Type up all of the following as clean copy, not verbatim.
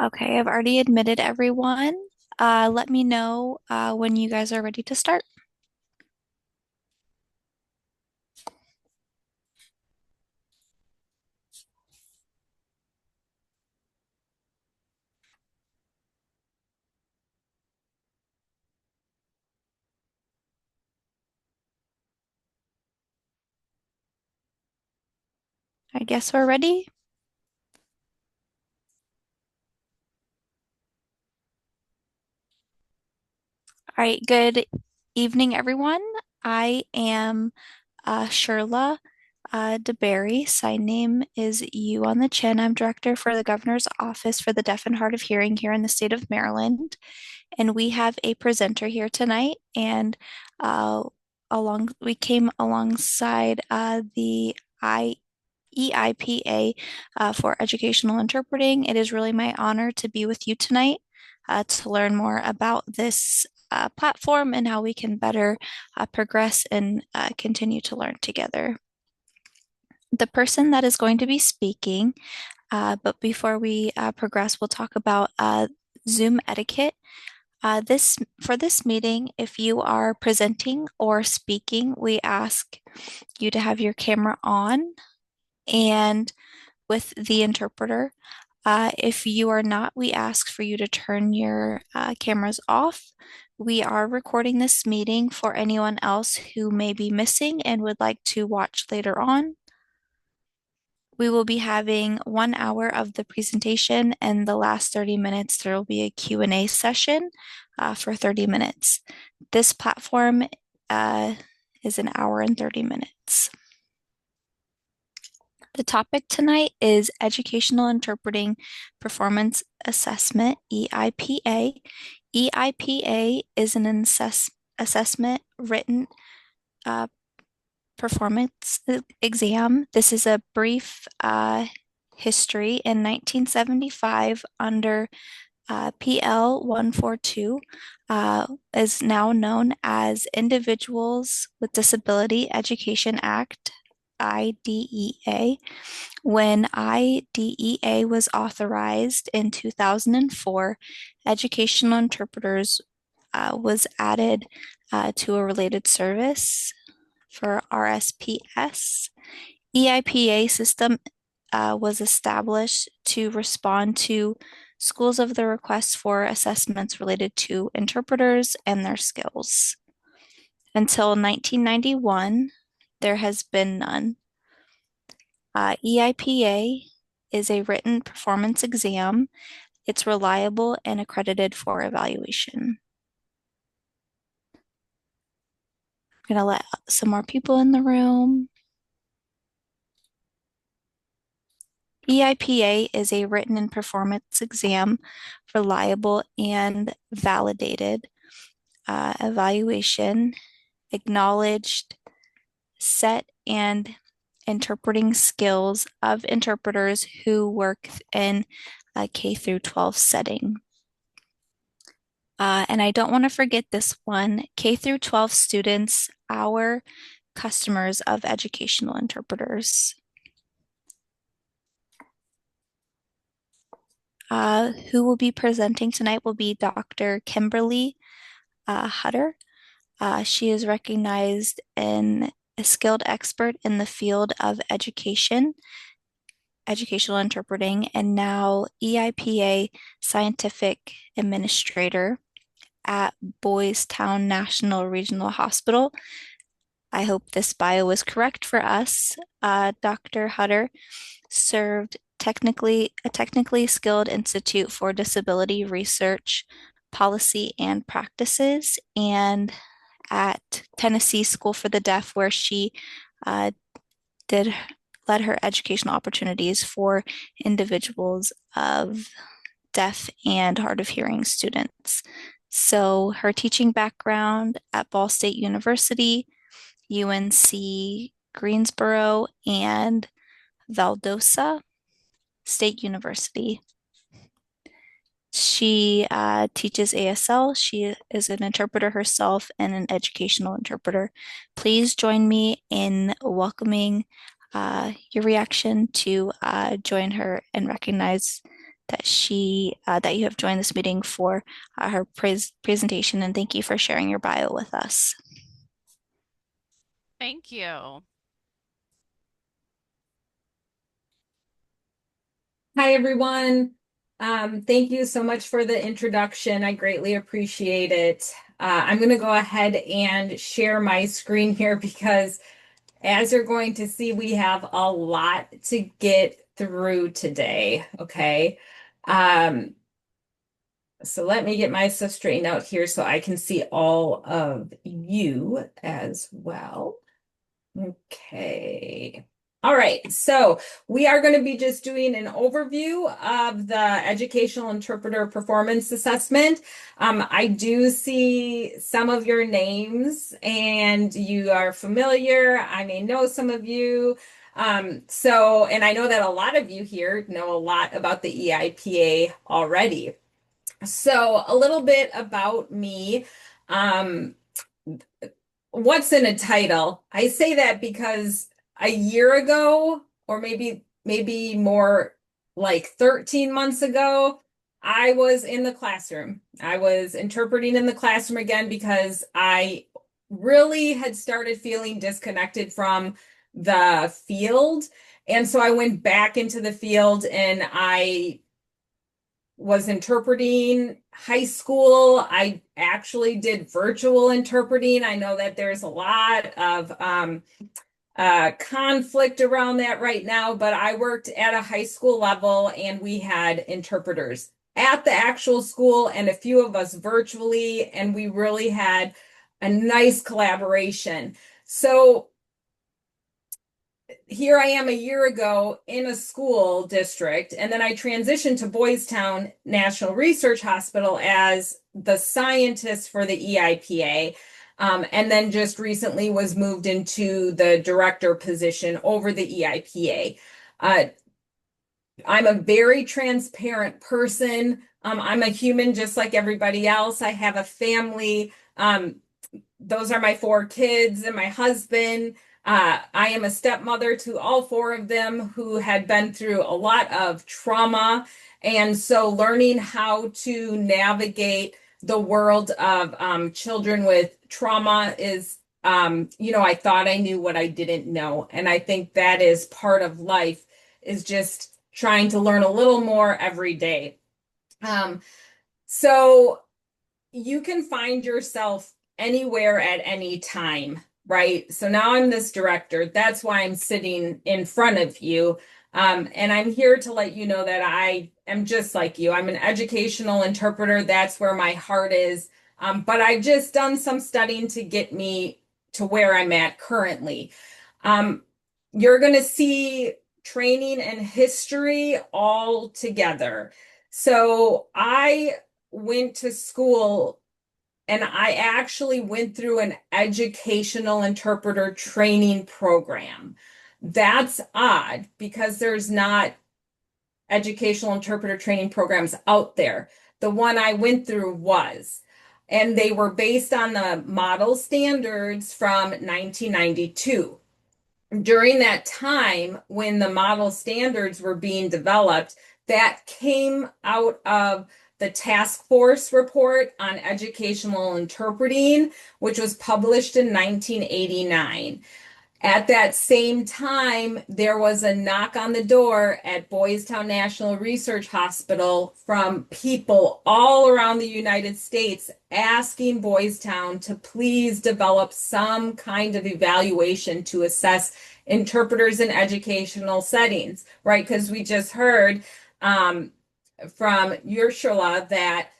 Okay, I've already admitted everyone. Let me know when you guys are ready to start. I guess we're ready. All right, good evening, everyone. I am Shirla DeBerry. Sign name is U on the chin. I'm director for the Governor's Office for the Deaf and Hard of Hearing here in the state of Maryland. And we have a presenter here tonight. And uh, we came alongside the I EIPA for educational interpreting. It is really my honor to be with you tonight to learn more about this platform and how we can better progress and continue to learn together. The person that is going to be speaking, but before we progress, we'll talk about Zoom etiquette. For this meeting, if you are presenting or speaking, we ask you to have your camera on and with the interpreter. If you are not, we ask for you to turn your cameras off. We are recording this meeting for anyone else who may be missing and would like to watch later on. We will be having 1 hour of the presentation, and the last 30 minutes there will be a Q&A session for 30 minutes. This platform is an hour and 30 minutes. The topic tonight is Educational Interpreting Performance Assessment, EIPA. EIPA is an assessment written performance exam. This is a brief history. In 1975, under PL 142, is now known as Individuals with Disability Education Act, IDEA. When IDEA was authorized in 2004, educational interpreters was added to a related service for RSPS. EIPA system was established to respond to schools of the requests for assessments related to interpreters and their skills. Until 1991, there has been none. EIPA is a written performance exam. It's reliable and accredited for evaluation. I'm going to let some more people in the room. EIPA is a written and performance exam, reliable and validated evaluation, acknowledged, set, and interpreting skills of interpreters who work in a K through 12 setting. And I don't want to forget this one, K through 12 students, our customers of educational interpreters. Who will be presenting tonight will be Dr. Kimberly Hutter. She is recognized in a skilled expert in the field of education, educational interpreting, and now EIPA scientific administrator at Boys Town National Regional Hospital. I hope this bio is correct for us. Dr. Hutter served a technically skilled institute for disability research, policy, and practices, and at Tennessee School for the Deaf, where she uh, did led her educational opportunities for individuals of deaf and hard of hearing students. So her teaching background at Ball State University, UNC Greensboro, and Valdosta State University. She teaches ASL. She is an interpreter herself and an educational interpreter. Please join me in welcoming your reaction to join her and recognize that you have joined this meeting for her presentation, and thank you for sharing your bio with us. Thank you. Hi, everyone. Thank you so much for the introduction. I greatly appreciate it. I'm going to go ahead and share my screen here because, as you're going to see, we have a lot to get through today. Okay. Um, so let me get my stuff straightened out here so I can see all of you as well. Okay. All right. So we are going to be just doing an overview of the Educational Interpreter Performance Assessment. I do see some of your names and you are familiar. I may know some of you. And I know that a lot of you here know a lot about the EIPA already. So a little bit about me. Um, what's in a title? I say that because a year ago, or maybe more like 13 months ago, I was in the classroom. I was interpreting in the classroom again because I really had started feeling disconnected from the field. And so I went back into the field and I was interpreting high school. I actually did virtual interpreting. I know that there's a lot of conflict around that right now, but I worked at a high school level and we had interpreters at the actual school and a few of us virtually, and we really had a nice collaboration. So here I am a year ago in a school district, and then I transitioned to Boys Town National Research Hospital as the scientist for the EIPA. And then just recently was moved into the director position over the EIPA. I'm a very transparent person. I'm a human just like everybody else. I have a family. Those are my four kids and my husband. I am a stepmother to all four of them who had been through a lot of trauma. And so learning how to navigate the world of children with trauma is, I thought I knew what I didn't know. And I think that is part of life, is just trying to learn a little more every day. So you can find yourself anywhere at any time, right? So now I'm this director. That's why I'm sitting in front of you. And I'm here to let you know that I am just like you. I'm an educational interpreter. That's where my heart is. But I've just done some studying to get me to where I'm at currently. Um, you're going to see training and history all together. So I went to school and I actually went through an educational interpreter training program. That's odd because there's not educational interpreter training programs out there. The one I went through was, and they were based on the model standards from 1992. During that time, when the model standards were being developed, that came out of the task force report on educational interpreting, which was published in 1989. At that same time, there was a knock on the door at Boys Town National Research Hospital from people all around the United States asking Boys Town to please develop some kind of evaluation to assess interpreters in educational settings, right? Because we just heard from Ursula that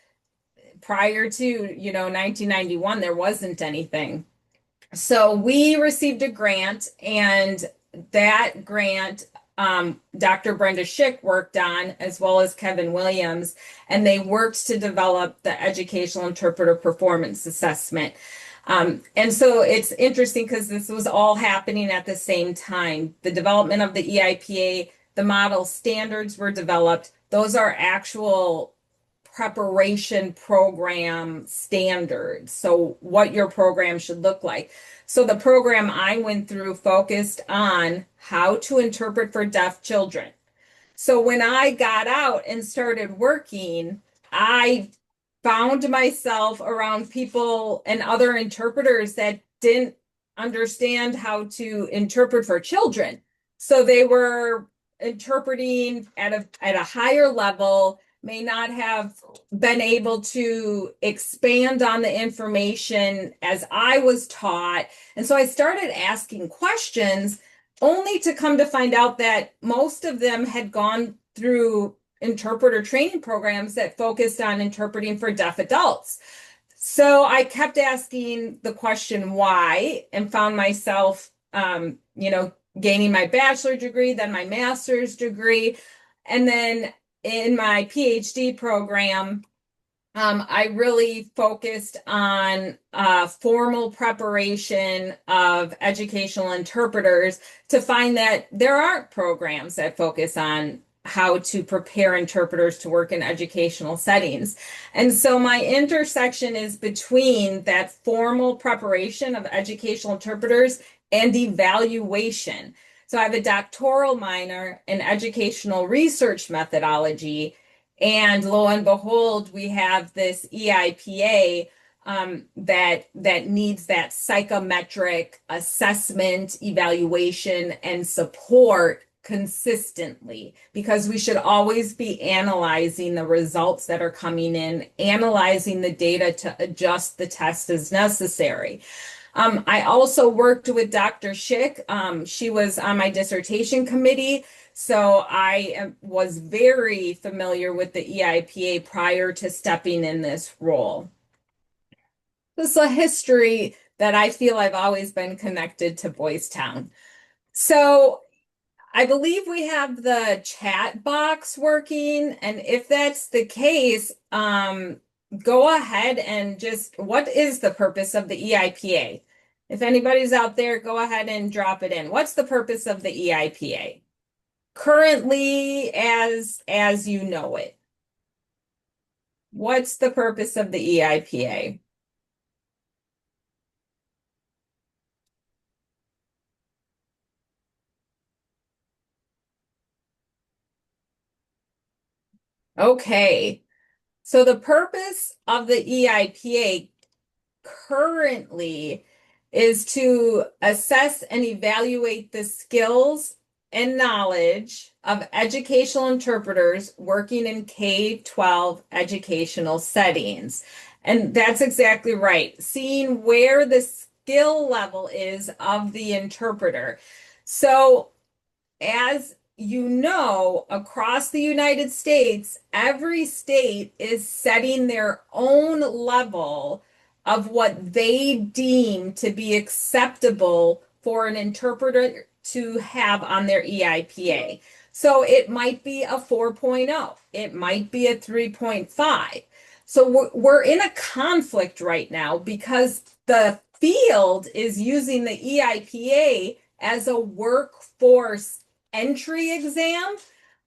prior to, 1991, there wasn't anything. So we received a grant, and that grant, Dr. Brenda Schick worked on, as well as Kevin Williams, and they worked to develop the Educational Interpreter Performance Assessment. And so it's interesting because this was all happening at the same time. The development of the EIPA, the model standards were developed. Those are actual preparation program standards. So what your program should look like. So the program I went through focused on how to interpret for deaf children. So when I got out and started working, I found myself around people and other interpreters that didn't understand how to interpret for children. So they were interpreting at a higher level, may not have been able to expand on the information as I was taught. And so I started asking questions only to come to find out that most of them had gone through interpreter training programs that focused on interpreting for deaf adults. So I kept asking the question why and found myself, gaining my bachelor degree, then my master's degree. And then in my PhD program, I really focused on formal preparation of educational interpreters to find that there aren't programs that focus on how to prepare interpreters to work in educational settings. And so my intersection is between that formal preparation of educational interpreters and evaluation. So I have a doctoral minor in educational research methodology, and lo and behold, we have this EIPA that needs that psychometric assessment, evaluation, and support consistently, because we should always be analyzing the results that are coming in, analyzing the data to adjust the test as necessary. I also worked with Dr. Schick. She was on my dissertation committee, so was very familiar with the EIPA prior to stepping in this role. This is a history that I feel I've always been connected to Boys Town. So I believe we have the chat box working, and if that's the case, go ahead and what is the purpose of the EIPA? If anybody's out there, go ahead and drop it in. What's the purpose of the EIPA? Currently, as you know it. What's the purpose of the EIPA? Okay. So the purpose of the EIPA currently is to assess and evaluate the skills and knowledge of educational interpreters working in K-12 educational settings. And that's exactly right. Seeing where the skill level is of the interpreter. So as you know, across the United States, every state is setting their own level of what they deem to be acceptable for an interpreter to have on their EIPA. So it might be a 4.0, it might be a 3.5. So we're in a conflict right now because the field is using the EIPA as a workforce entry exam,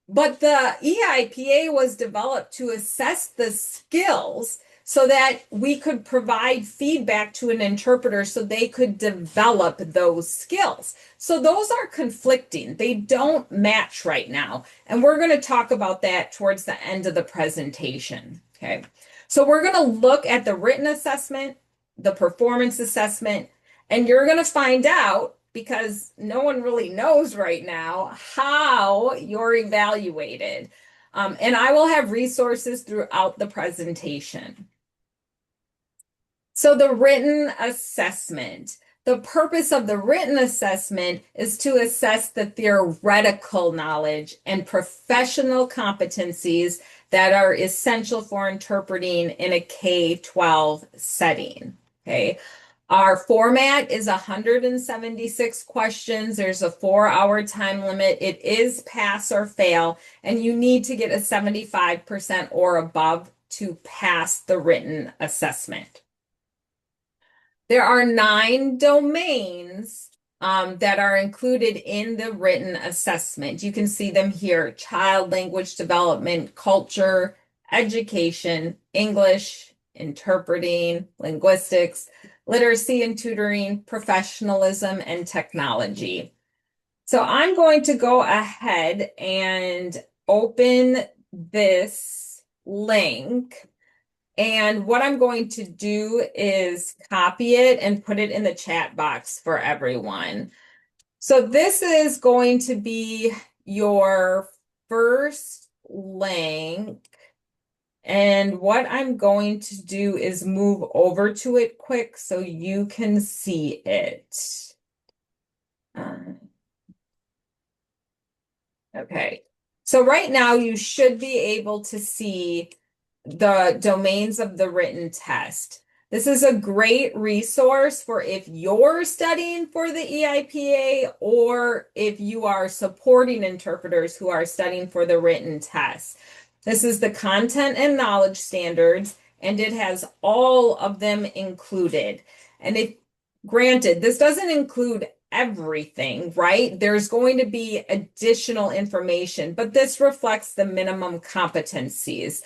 but the EIPA was developed to assess the skills so that we could provide feedback to an interpreter so they could develop those skills. So those are conflicting. They don't match right now. And we're going to talk about that towards the end of the presentation. Okay. So we're going to look at the written assessment, the performance assessment, and you're going to find out, because no one really knows right now, how you're evaluated. And I will have resources throughout the presentation. So the written assessment. The purpose of the written assessment is to assess the theoretical knowledge and professional competencies that are essential for interpreting in a K-12 setting. Okay. Our format is 176 questions. There's a 4-hour time limit. It is pass or fail, and you need to get a 75% or above to pass the written assessment. There are 9 domains that are included in the written assessment. You can see them here: child language development, culture, education, English, interpreting, linguistics, literacy and tutoring, professionalism, and technology. So I'm going to go ahead and open this link. And what I'm going to do is copy it and put it in the chat box for everyone. So this is going to be your first link. And what I'm going to do is move over to it quick so you can see it. Okay. So right now you should be able to see the domains of the written test. This is a great resource for if you're studying for the EIPA or if you are supporting interpreters who are studying for the written test. This is the content and knowledge standards, and it has all of them included. And if granted, this doesn't include everything, right? There's going to be additional information, but this reflects the minimum competencies.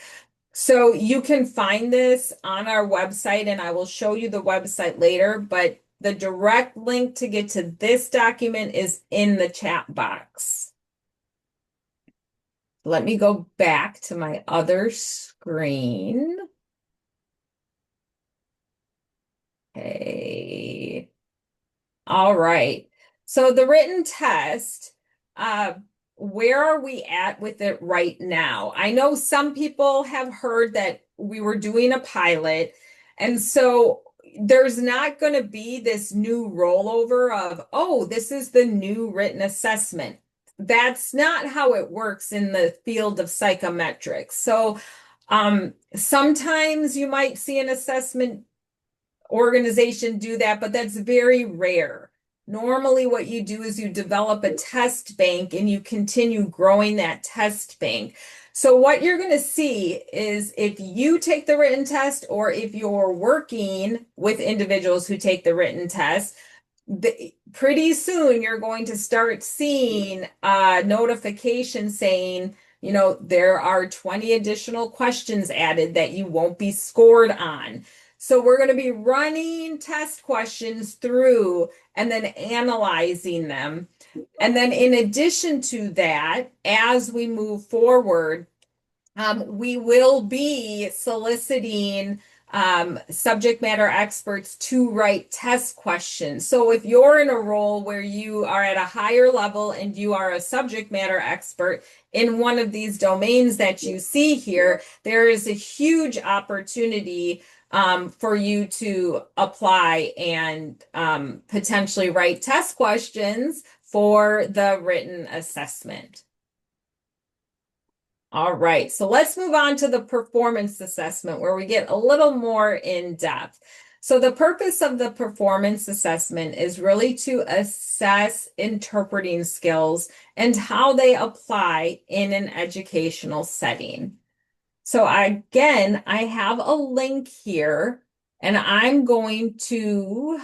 So you can find this on our website, and I will show you the website later, but the direct link to get to this document is in the chat box. Let me go back to my other screen. Okay. All right. So the written test, where are we at with it right now? I know some people have heard that we were doing a pilot, and so there's not going to be this new rollover of, oh, this is the new written assessment. That's not how it works in the field of psychometrics. So sometimes you might see an assessment organization do that, but that's very rare. Normally, what you do is you develop a test bank and you continue growing that test bank. So what you're going to see is if you take the written test or if you're working with individuals who take the written test, pretty soon you're going to start seeing a notification saying, you know, there are 20 additional questions added that you won't be scored on. So we're going to be running test questions through and then analyzing them. And then in addition to that, as we move forward, we will be soliciting subject matter experts to write test questions. So if you're in a role where you are at a higher level and you are a subject matter expert in one of these domains that you see here, there is a huge opportunity for you to apply and potentially write test questions for the written assessment. All right, so let's move on to the performance assessment where we get a little more in depth. So the purpose of the performance assessment is really to assess interpreting skills and how they apply in an educational setting. So again, I have a link here and I'm going to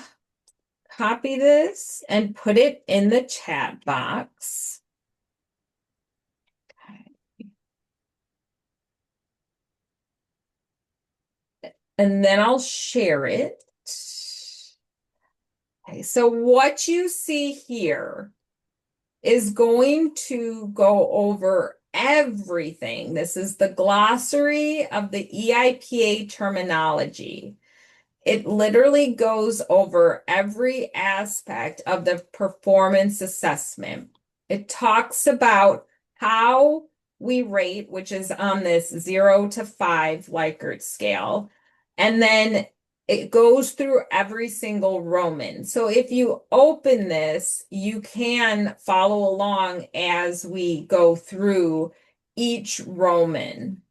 copy this and put it in the chat box. And then I'll share it. Okay, so what you see here is going to go over everything. This is the glossary of the EIPA terminology. It literally goes over every aspect of the performance assessment. It talks about how we rate, which is on this 0 to 5 Likert scale. And then it goes through every single Roman. So if you open this, you can follow along as we go through each Roman.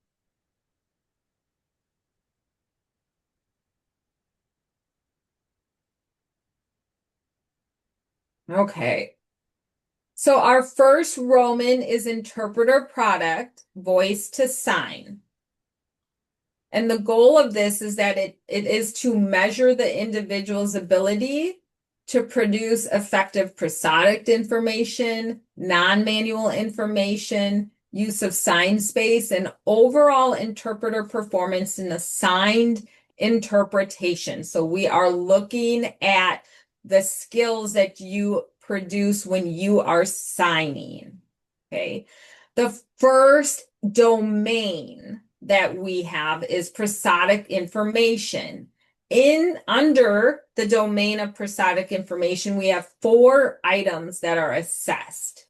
Okay. So our first Roman is interpreter product, voice to sign. And the goal of this is that it is to measure the individual's ability to produce effective prosodic information, non-manual information, use of sign space, and overall interpreter performance in assigned interpretation. So we are looking at the skills that you produce when you are signing. Okay. The first domain that we have is prosodic information. In under the domain of prosodic information, we have four items that are assessed.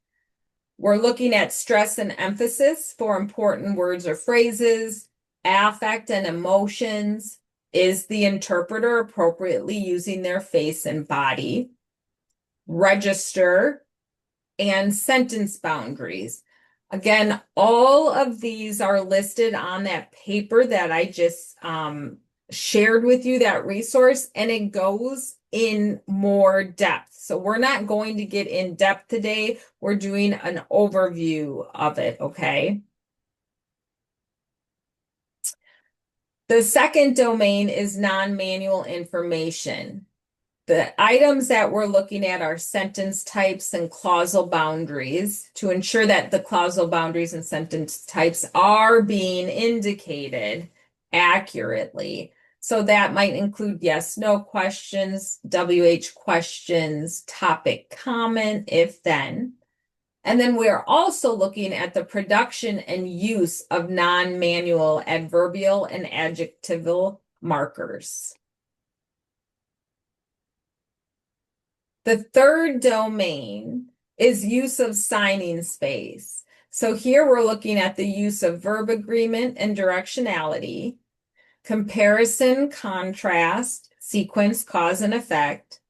We're looking at stress and emphasis for important words or phrases, affect and emotions. Is the interpreter appropriately using their face and body? Register and sentence boundaries. Again, all of these are listed on that paper that I just shared with you, that resource, and it goes in more depth. So we're not going to get in depth today. We're doing an overview of it, okay? The second domain is non-manual information. The items that we're looking at are sentence types and clausal boundaries to ensure that the clausal boundaries and sentence types are being indicated accurately. So that might include yes, no questions, WH questions, topic comment, if then. And then we're also looking at the production and use of non-manual adverbial and adjectival markers. The third domain is use of signing space. So here we're looking at the use of verb agreement and directionality, comparison, contrast, sequence, cause, and effect,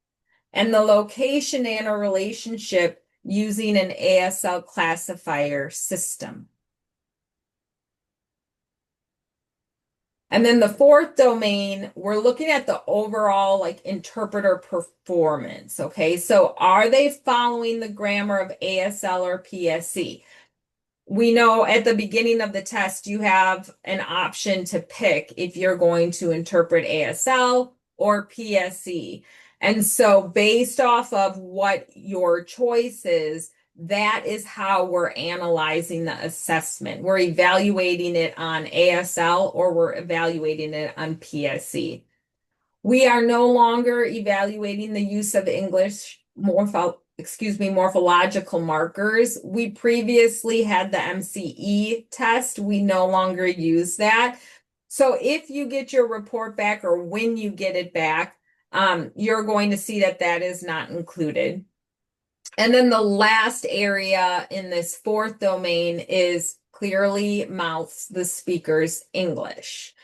and the location and a relationship using an ASL classifier system. And then the fourth domain, we're looking at the overall like interpreter performance. Okay, so are they following the grammar of ASL or PSC? We know at the beginning of the test, you have an option to pick if you're going to interpret ASL or PSC. And so based off of what your choice is, that is how we're analyzing the assessment. We're evaluating it on ASL or we're evaluating it on PSC. We are no longer evaluating the use of English morphological markers. We previously had the MCE test. We no longer use that. So if you get your report back or when you get it back, you're going to see that that is not included. And then the last area in this fourth domain is clearly mouths the speaker's English.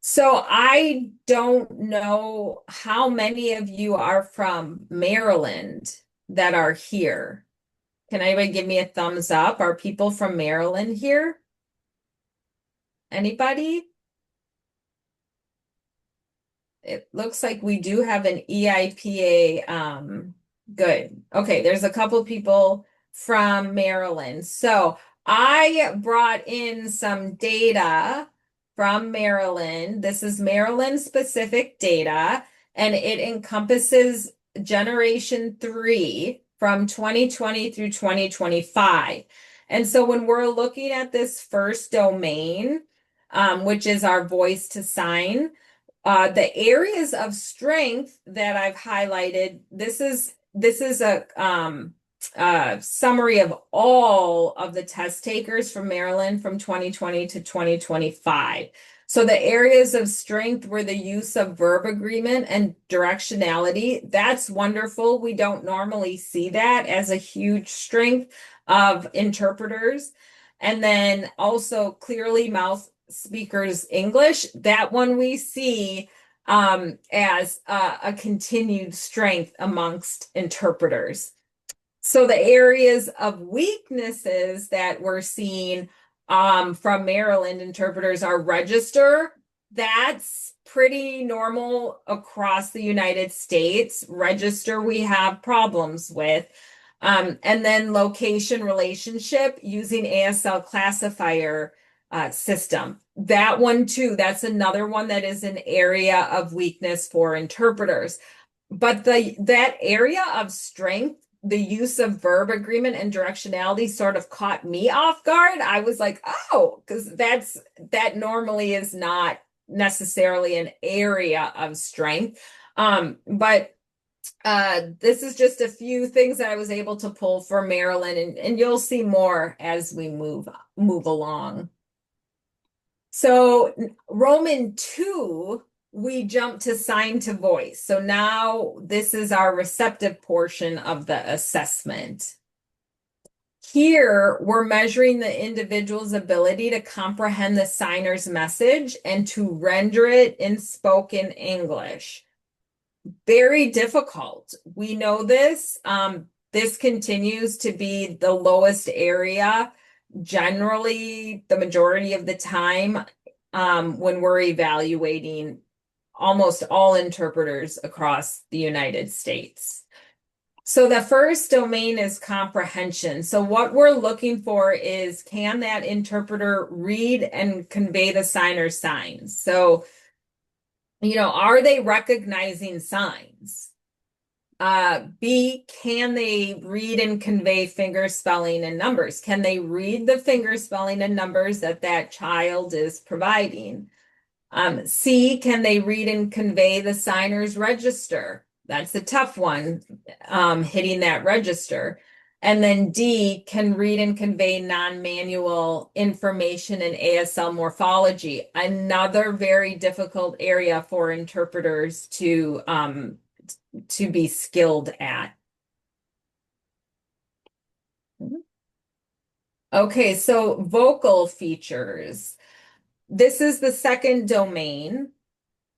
So I don't know how many of you are from Maryland that are here. Can anybody give me a thumbs up? Are people from Maryland here? Anybody? It looks like we do have an EIPA. Good. Okay, there's a couple people from Maryland. So I brought in some data from Maryland. This is Maryland specific data, and it encompasses Generation 3 from 2020 through 2025. And so when we're looking at this first domain, which is our voice to sign, the areas of strength that I've highlighted, this is a summary of all of the test takers from Maryland from 2020 to 2025. So the areas of strength were the use of verb agreement and directionality. That's wonderful. We don't normally see that as a huge strength of interpreters. And then also clearly mouth speakers English. That one we see as a continued strength amongst interpreters. So the areas of weaknesses that we're seeing from Maryland interpreters are register. That's pretty normal across the United States. Register we have problems with. And then location relationship using ASL classifier system. That one too, that's another one that is an area of weakness for interpreters. But that area of strength, the use of verb agreement and directionality sort of caught me off guard. I was like, oh, because that normally is not necessarily an area of strength. But This is just a few things that I was able to pull for Maryland, and you'll see more as we move along. So Roman 2, we jump to sign to voice. So now this is our receptive portion of the assessment. Here, we're measuring the individual's ability to comprehend the signer's message and to render it in spoken English. Very difficult. We know this. This continues to be the lowest area, generally the majority of the time, when we're evaluating almost all interpreters across the United States. So the first domain is comprehension. So what we're looking for is, can that interpreter read and convey the signer's signs? So, are they recognizing signs? B, can they read and convey finger spelling and numbers? Can they read the finger spelling and numbers that that child is providing? C, can they read and convey the signer's register? That's a tough one, hitting that register. And then D, can read and convey non-manual information in ASL morphology, another very difficult area for interpreters to be skilled at. Okay, so vocal features. This is the second domain,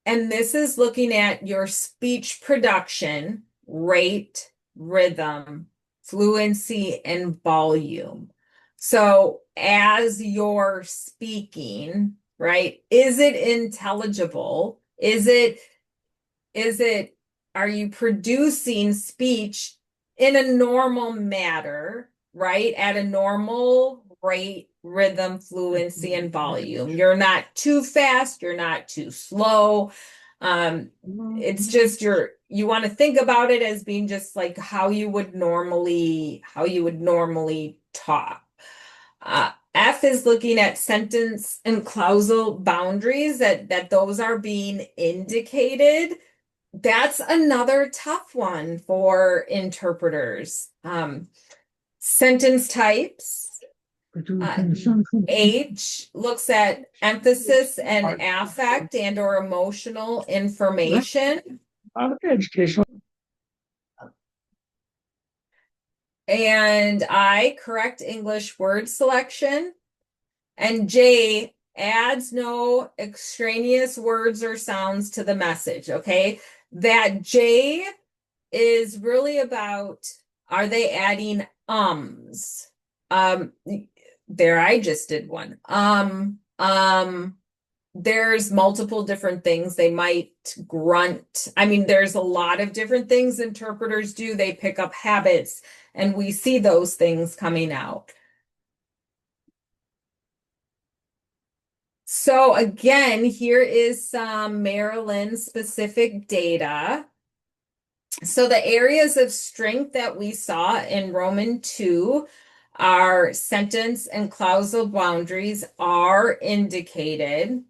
and this is looking at your speech production, rate, rhythm, fluency, and volume. So as you're speaking, right, is it intelligible? Is it, are you producing speech in a normal manner, right? At a normal rate, rhythm, fluency, and volume. You're not too fast, you're not too slow. It's just you want to think about it as being just like how you would normally talk. F is looking at sentence and clausal boundaries, that those are being indicated. That's another tough one for interpreters. Sentence types. H looks at emphasis and affect and or emotional information. And I, correct English word selection. And J, adds no extraneous words or sounds to the message. Okay. That J is really about, are they adding ums? There, I just did one. There's multiple different things. They might grunt. I mean, there's a lot of different things interpreters do. They pick up habits, and we see those things coming out. So again, here is some Maryland specific data. So the areas of strength that we saw in Roman 2 are sentence and clausal boundaries are indicated.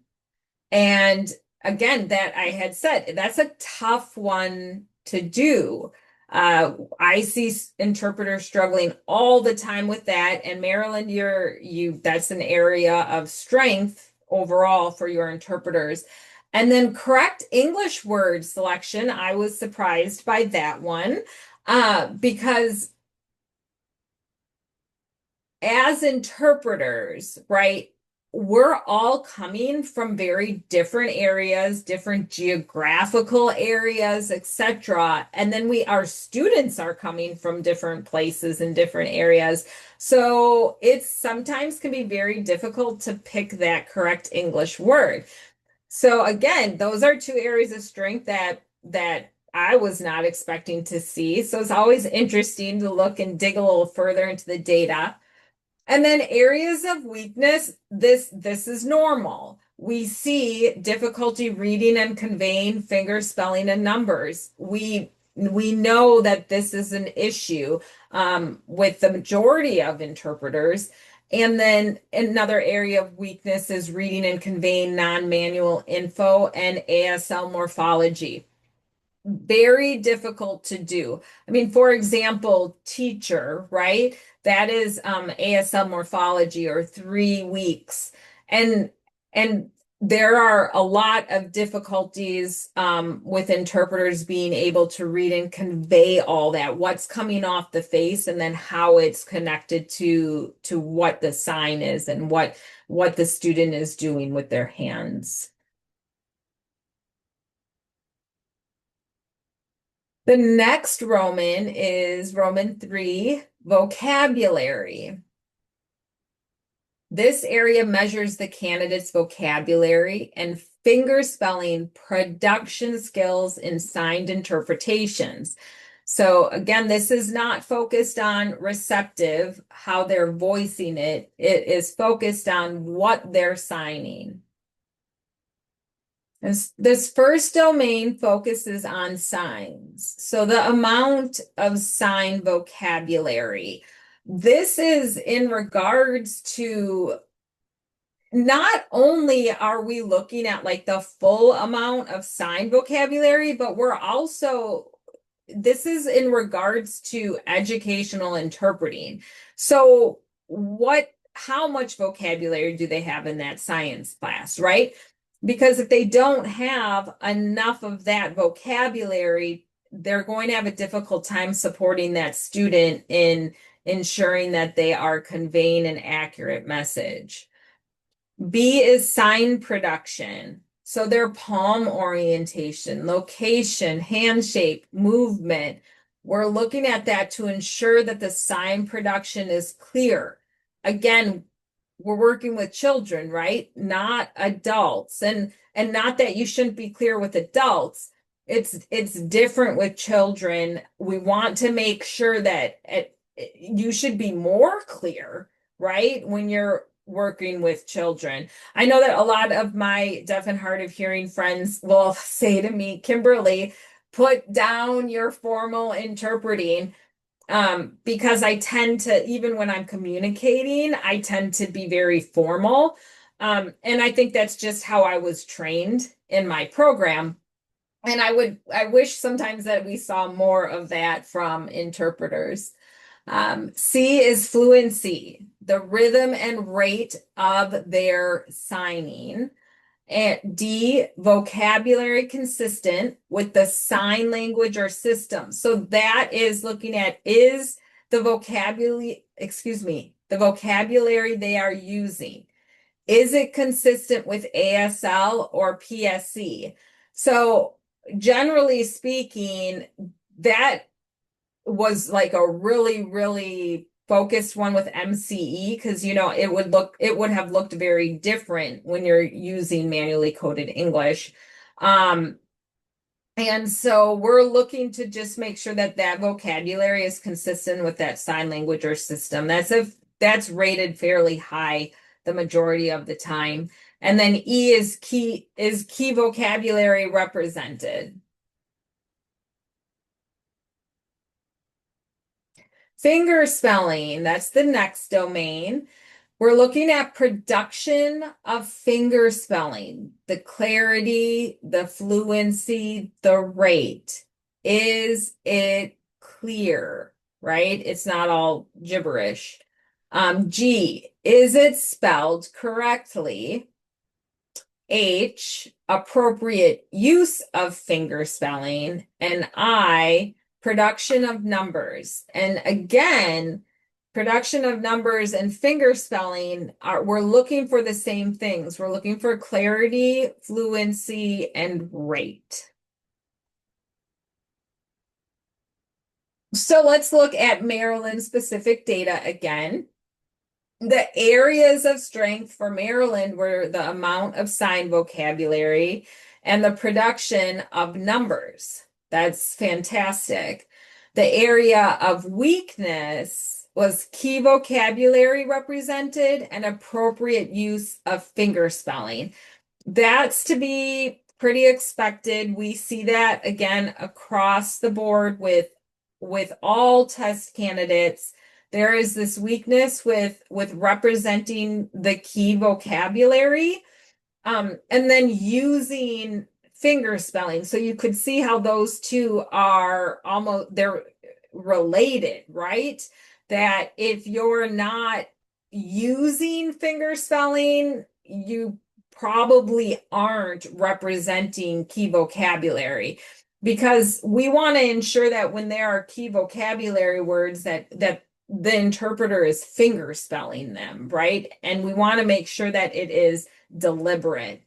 And again, that I had said, that's a tough one to do. I see interpreters struggling all the time with that. And Maryland, that's an area of strength overall for your interpreters. And then correct English word selection. I was surprised by that one, because as interpreters, right, we're all coming from very different areas, different geographical areas, etc. And then our students are coming from different places and different areas. So it's sometimes can be very difficult to pick that correct English word. So again, those are two areas of strength that I was not expecting to see. So it's always interesting to look and dig a little further into the data. And then areas of weakness, this is normal. We see difficulty reading and conveying finger spelling and numbers. We know that this is an issue with the majority of interpreters. And then another area of weakness is reading and conveying non-manual info and ASL morphology. very difficult to do. I mean, for example, teacher, right? That is ASL morphology or 3 weeks. And and there are a lot of difficulties with interpreters being able to read and convey all that, what's coming off the face, and then how it's connected to what the sign is and what the student is doing with their hands. The next Roman is Roman 3, vocabulary. This area measures the candidate's vocabulary and finger spelling production skills in signed interpretations. So again, this is not focused on receptive, how they're voicing it. It is focused on what they're signing. This first domain focuses on signs. So the amount of sign vocabulary. This is in regards to not only are we looking at like the full amount of sign vocabulary, but we're also, this is in regards to educational interpreting. So how much vocabulary do they have in that science class, right? Because if they don't have enough of that vocabulary, they're going to have a difficult time supporting that student in ensuring that they are conveying an accurate message. B is sign production. So their palm orientation, location, hand shape, movement. We're looking at that to ensure that the sign production is clear. Again, we're working with children, right? Not adults. And not that you shouldn't be clear with adults. It's different with children. We want to make sure that you should be more clear, right? When you're working with children. I know that a lot of my deaf and hard of hearing friends will say to me, Kimberly, put down your formal interpreting. Because I tend to, even when I'm communicating, I tend to be very formal. And I think that's just how I was trained in my program. And I wish sometimes that we saw more of that from interpreters. C is fluency, the rhythm and rate of their signing. And D, vocabulary consistent with the sign language or system. So that is looking at is the vocabulary they are using. Is it consistent with ASL or PSC? So generally speaking, that was like a really, really focused one with MCE because it would have looked very different when you're using manually coded English. And so we're looking to just make sure that that vocabulary is consistent with that sign language or system. That's rated fairly high the majority of the time. And then E is key vocabulary represented. Finger spelling, that's the next domain. We're looking at production of finger spelling, the clarity, the fluency, the rate. Is it clear, right? It's not all gibberish. G, is it spelled correctly? H, appropriate use of finger spelling. And I, production of numbers. And again, production of numbers and finger spelling we're looking for the same things. We're looking for clarity, fluency, and rate. So let's look at Maryland specific data again. The areas of strength for Maryland were the amount of sign vocabulary and the production of numbers. That's fantastic. The area of weakness was key vocabulary represented and appropriate use of finger spelling. That's to be pretty expected. We see that again across the board with all test candidates. There is this weakness with representing the key vocabulary, and then using finger spelling. So you could see how those two are they're related, right? That if you're not using finger spelling, you probably aren't representing key vocabulary because we want to ensure that when there are key vocabulary words that the interpreter is finger spelling them, right? And we want to make sure that it is deliberate.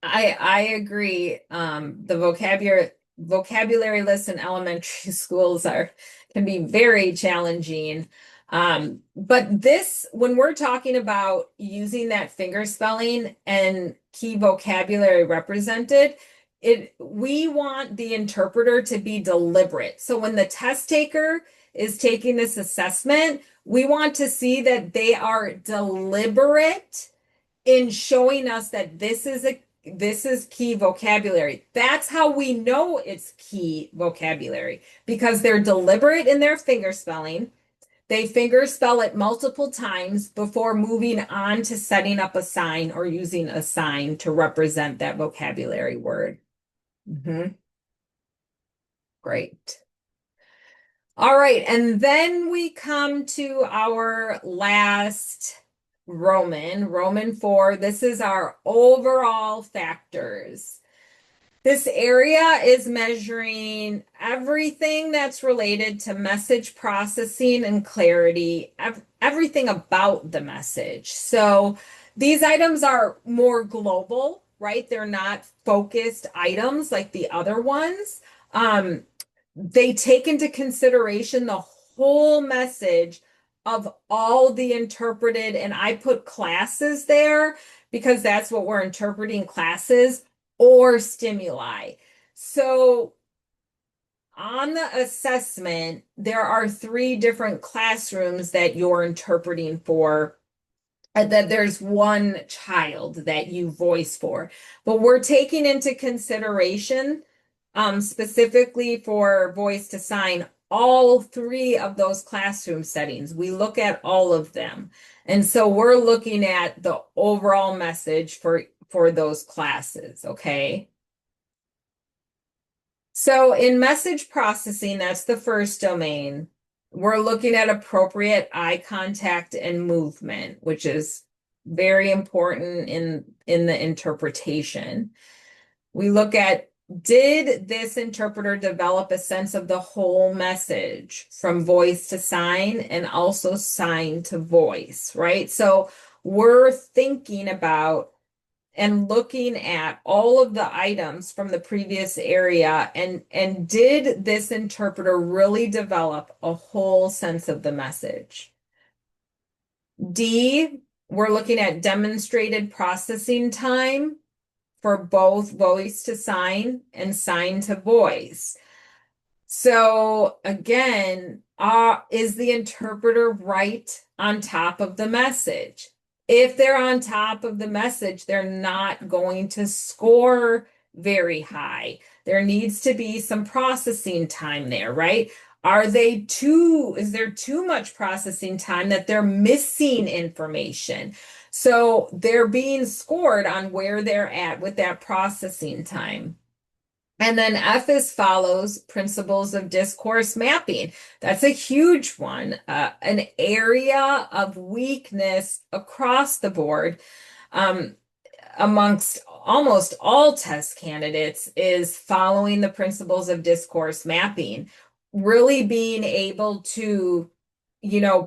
I agree. The vocabulary lists in elementary schools are can be very challenging. But this, when we're talking about using that finger spelling and key vocabulary represented, we want the interpreter to be deliberate. So when the test taker is taking this assessment, we want to see that they are deliberate in showing us that this is key vocabulary. That's how we know it's key vocabulary because they're deliberate in their finger spelling. They finger spell it multiple times before moving on to setting up a sign or using a sign to represent that vocabulary word. Mhm. Great. All right, and then we come to our last Roman 4. This is our overall factors. This area is measuring everything that's related to message processing and clarity, everything about the message. So these items are more global, right? They're not focused items like the other ones. Um, they take into consideration the whole message of all the interpreted, and I put classes there because that's what we're interpreting, classes or stimuli. So on the assessment, there are 3 different classrooms that you're interpreting for, that there's one child that you voice for. But we're taking into consideration, specifically for voice to sign, all 3 of those classroom settings. We look at all of them. And so we're looking at the overall message for those classes, okay? So in message processing, that's the first domain. We're looking at appropriate eye contact and movement, which is very important in the interpretation. We look at, did this interpreter develop a sense of the whole message from voice to sign and also sign to voice, right? So we're thinking about and looking at all of the items from the previous area and did this interpreter really develop a whole sense of the message? D, we're looking at demonstrated processing time for both voice to sign and sign to voice. So again, is the interpreter right on top of the message? If they're on top of the message, they're not going to score very high. There needs to be some processing time there, right? Is there too much processing time that they're missing information? So they're being scored on where they're at with that processing time. And then F is follows principles of discourse mapping. That's a huge one, an area of weakness across the board, um, amongst almost all test candidates is following the principles of discourse mapping, really being able to,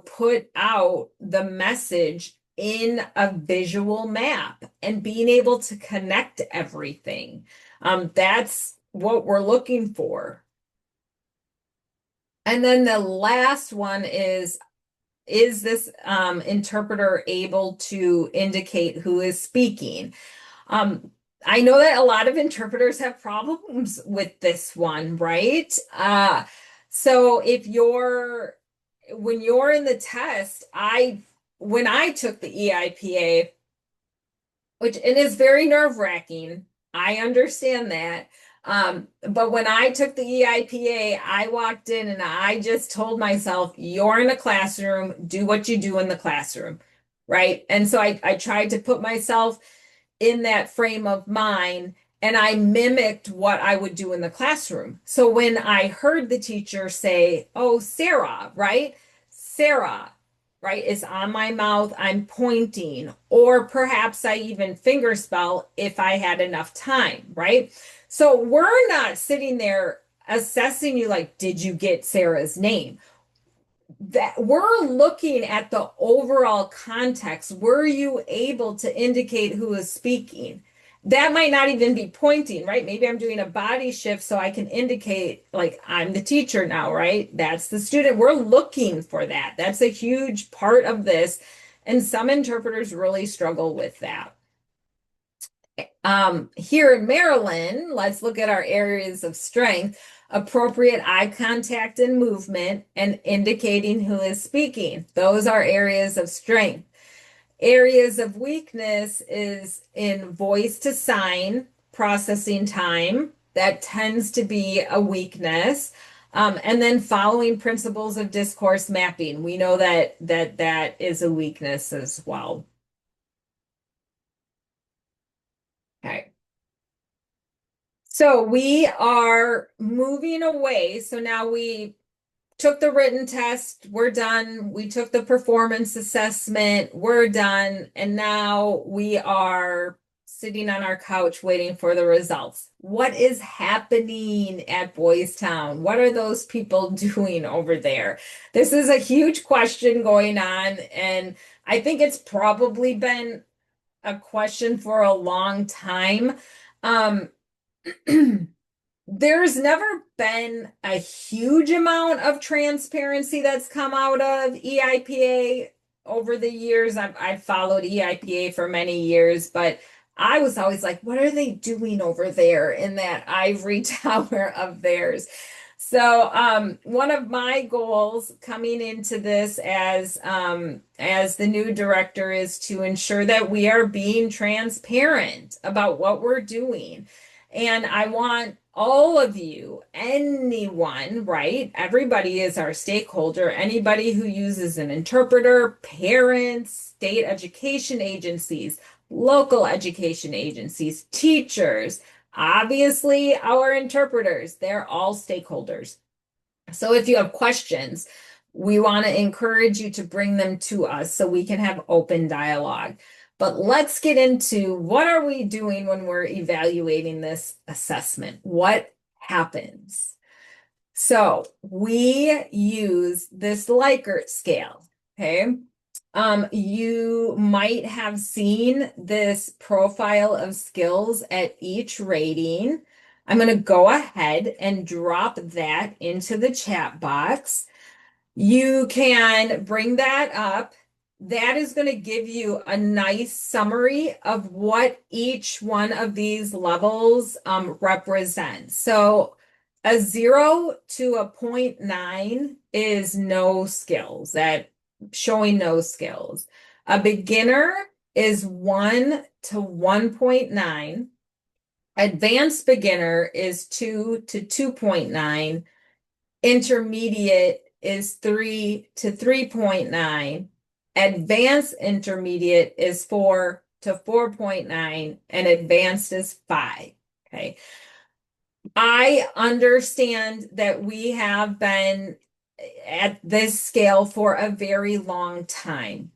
put out the message in a visual map and being able to connect everything. That's what we're looking for. And then the last one is this interpreter able to indicate who is speaking? I know that a lot of interpreters have problems with this one, right? So when you're in the test, when I took the EIPA, which it is very nerve-wracking, I understand that. But when I took the EIPA, I walked in and I just told myself, you're in a classroom, do what you do in the classroom, right? And so I tried to put myself in that frame of mind. and I mimicked what I would do in the classroom. So when I heard the teacher say, "Oh, Sarah," right? Sarah, right, is on my mouth, I'm pointing, or perhaps I even finger spell if I had enough time, right? So we're not sitting there assessing you like, did you get Sarah's name? That we're looking at the overall context. Were you able to indicate who is speaking? That might not even be pointing, right? Maybe I'm doing a body shift so I can indicate, like, I'm the teacher now, right? That's the student. We're looking for that. That's a huge part of this. And some interpreters really struggle with that. Here in Maryland, let's look at our areas of strength: appropriate eye contact and movement, and indicating who is speaking. Those are areas of strength. Areas of weakness is in voice to sign processing time. That tends to be a weakness. And then following principles of discourse mapping. We know that is a weakness as well. Okay. So we are moving away. So now we took the written test, we're done. We took the performance assessment, we're done. And now we are sitting on our couch waiting for the results. What is happening at Boys Town? What are those people doing over there? This is a huge question going on. And I think it's probably been a question for a long time. Um, There's never been a huge amount of transparency that's come out of EIPA over the years. I've followed EIPA for many years, but I was always like, what are they doing over there in that ivory tower of theirs? So one of my goals coming into this as the new director is to ensure that we are being transparent about what we're doing. And I want all of you, anyone, right? Everybody is our stakeholder. Anybody who uses an interpreter, parents, state education agencies, local education agencies, teachers, obviously our interpreters, they're all stakeholders. So if you have questions, we want to encourage you to bring them to us so we can have open dialogue. But let's get into what are we doing when we're evaluating this assessment? What happens? So we use this Likert scale, okay? You might have seen this profile of skills at each rating. I'm going to go ahead and drop that into the chat box. You can bring that up. That is going to give you a nice summary of what each one of these levels represents. So a 0 to a 0.9 is no skills, that showing no skills. A beginner is 1 to 1.9. Advanced beginner is 2 to 2.9. Intermediate is 3 to 3.9. Advanced intermediate is 4 to 4.9, and advanced is 5. Okay. I understand that we have been at this scale for a very long time.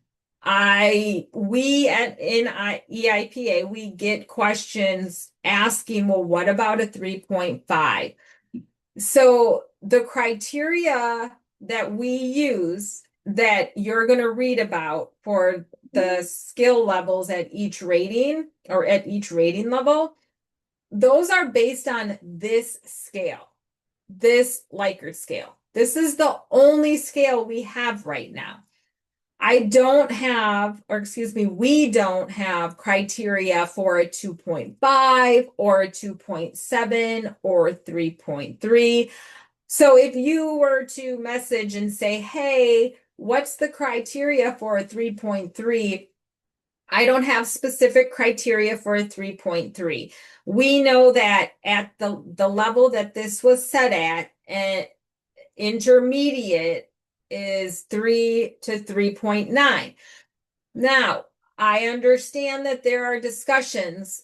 We at in EIPA, we get questions asking, well, what about a 3.5? So the criteria that we use that you're going to read about for the skill levels at each rating or at each rating level, those are based on this scale, this Likert scale. This is the only scale we have right now. I don't have, or excuse me, we don't have criteria for a 2.5 or a 2.7 or 3.3. So if you were to message and say, hey, what's the criteria for a 3.3? I don't have specific criteria for a 3.3. We know that at the level that this was set at, intermediate is 3 to 3.9. Now, I understand that there are discussions,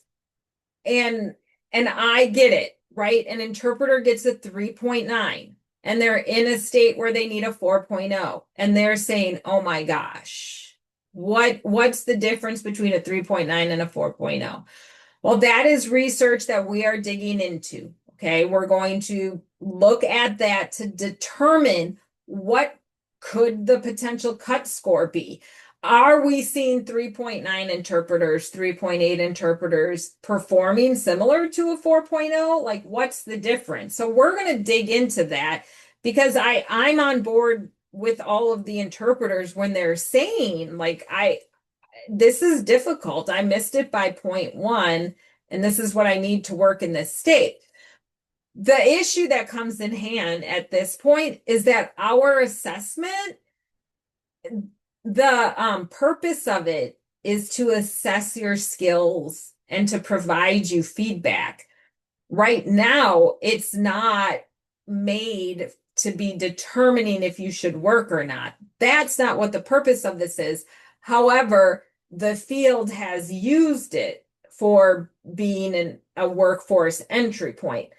and And I get it, right? An interpreter gets a 3.9 and they're in a state where they need a 4.0 and they're saying, "Oh my gosh, what's the difference between a 3.9 and a 4.0?" Well, that is research that we are digging into. Okay, we're going to look at that to determine what could the potential cut score be. Are we seeing 3.9 interpreters, 3.8 interpreters performing similar to a 4.0? Like, what's the difference? So we're going to dig into that because I'm on board with all of the interpreters when they're saying, like, this is difficult. I missed it by point one, and this is what I need to work in this state. The issue that comes in hand at this point is that our assessment, the purpose of it is to assess your skills and to provide you feedback. Right now, it's not made to be determining if you should work or not. That's not what the purpose of this is. However, the field has used it for being a workforce entry point.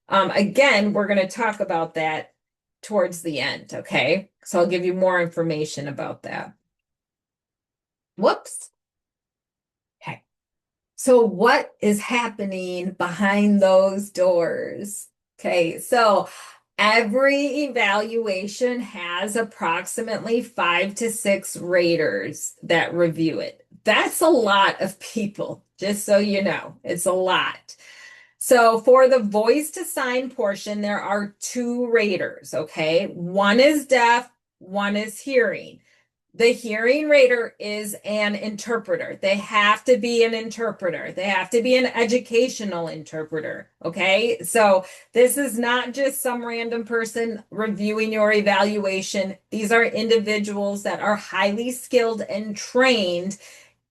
Again, we're going to talk about that towards the end, okay? So I'll give you more information about that. Whoops. Okay. So what is happening behind those doors? Okay, so every evaluation has approximately 5 to 6 raters that review it. That's a lot of people, just so you know. It's a lot. So for the voice to sign portion, there are 2 raters, okay? One is deaf, one is hearing. The hearing rater is an interpreter. They have to be an interpreter. They have to be an educational interpreter. Okay. So this is not just some random person reviewing your evaluation. These are individuals that are highly skilled and trained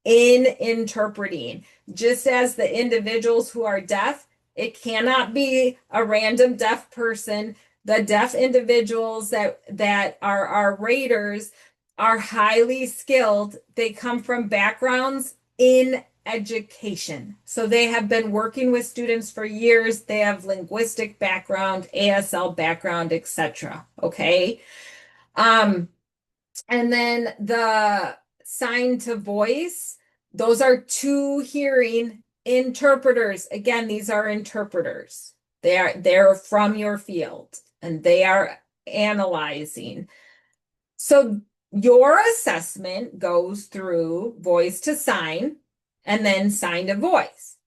in interpreting. Just as the individuals who are deaf, it cannot be a random deaf person. The deaf individuals that are our raters are highly skilled. They come from backgrounds in education. So they have been working with students for years. They have linguistic background, ASL background, etc. Okay. Um, and then the sign to voice, those are 2 hearing interpreters. Again, these are interpreters. They're from your field and they are analyzing. So your assessment goes through voice to sign and then sign to voice.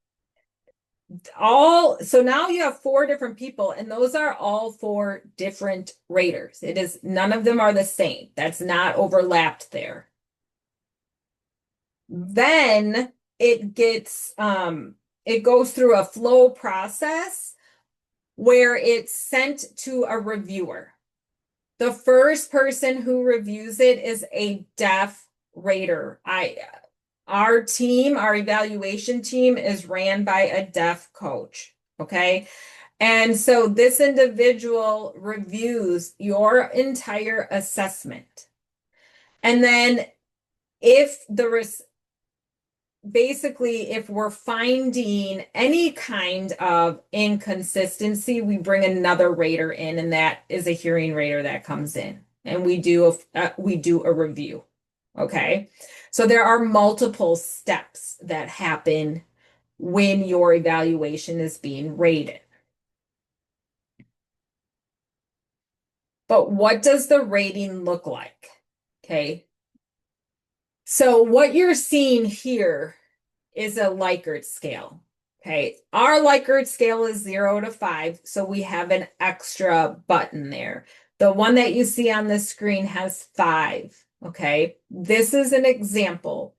So now you have 4 different people, and those are all 4 different raters. It is none of them are the same. That's not overlapped there. Then it goes through a flow process where it's sent to a reviewer. The first person who reviews it is a deaf rater. Our team, our evaluation team is ran by a deaf coach. Okay. And so this individual reviews your entire assessment. And then if basically, if we're finding any kind of inconsistency, we bring another rater in, and that is a hearing rater that comes in, and we do a review. Okay, so there are multiple steps that happen when your evaluation is being rated. But what does the rating look like? Okay, so what you're seeing here is a Likert scale. Okay, our Likert scale is 0 to 5, so we have an extra button there. The one that you see on the screen has 5. Okay, this is an example.